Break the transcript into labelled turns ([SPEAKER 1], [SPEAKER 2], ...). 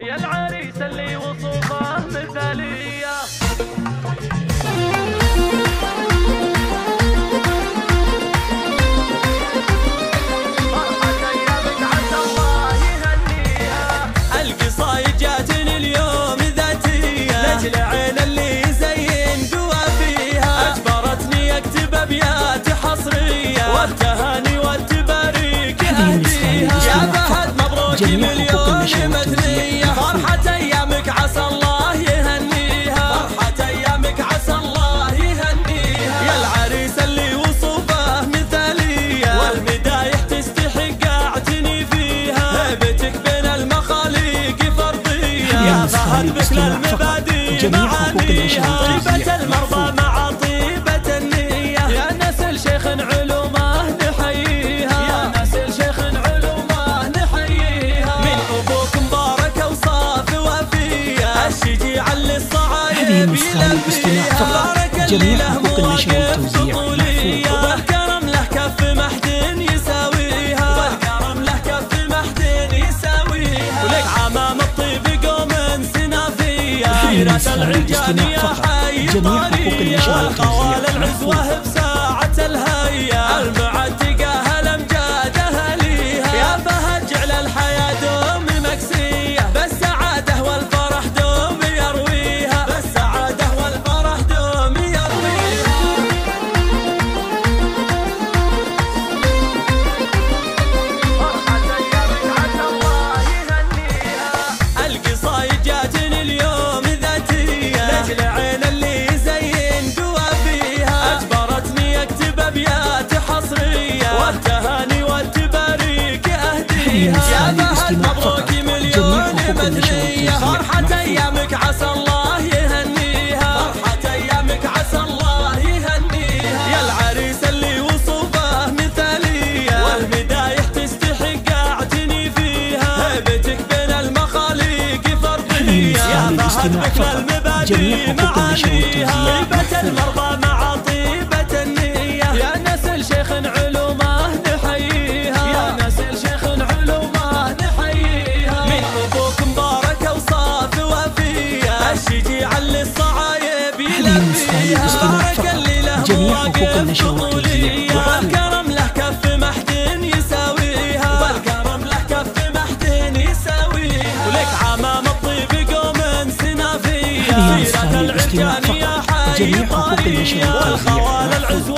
[SPEAKER 1] يا العريس اللي وصوفه مثالية. فرحة أيامك عسى الله يهنيها.
[SPEAKER 2] القصايد جاتني اليوم ذاتية لأجل عين اللي يزين قوى فيها، أجبرتني أكتب أبيات حصرية والتهاني والتباريك أهديها. يا فهد مبروك مليون مثنية، فرحة أيامك عسى الله يهنيها، فرحة أيامك عسى الله يهنيها. يا العريس اللي وصوفه مثالية والمدايح تستحق أعتني فيها، هيبتك بين المخاليق فرضية. يا فهد مثل المبادئ معانيها، طيبة المرضى مع طيبة النية. يا نسل شيخ علومه نحييها، يا نسل شيخ علومه نحييها. من أبوك مبارك أوصاف وفية، الشجيع اللي الصعايب يلبيها. بارك اللي له مواقف بطولية، والكرم له كف محد يساويها، والكرم له كف محد يساويها. ولك عمام الطيب قوم سنافية، سيرة العرجان يا حي طرية، والخوال العزوة بساعة الهية، المعتقة هالأمجاد أهليها. يا فهد جعل الحياة دوم مكسية، بالسعادة والفرح دوم يرويها، بالسعادة والفرح دوم يرويها.
[SPEAKER 1] فرحة أيامك عسى الله يهنيها.
[SPEAKER 2] القصايد جاتني اليوم ذاتية لأجل عين اللي يزين قوى فيها، أجبرتني أكتب أبيات حصرية والتهاني والتباريك أهديها. يا فهد مبروك مليون مثنية، فرحة أيامك عسى الله يهنيها، فرحة أيامك عسى الله يهنيها. يا العريس اللي وصوفه مثالية والمدايح تستحق أعتني فيها، هيبتك بين المخاليق فرضية. يا فهد مثل المبادئ معانيها، طيبة المرضى مع طيبة النية. يا نسل شيخ علومه نحييها، يا نسل شيخ علومه نحييها. من أبوك مبارك أوصاف وفية، الشجيع اللي الصعايب يلبيها. بارك اللي له مواقف بطولية، والكرم له كف محد يساويها، والكرم له كف محد يساويها. ولك عمام الطيب قوم سنافية، سيرة العرجان يا حي طرية، والخوال العزوة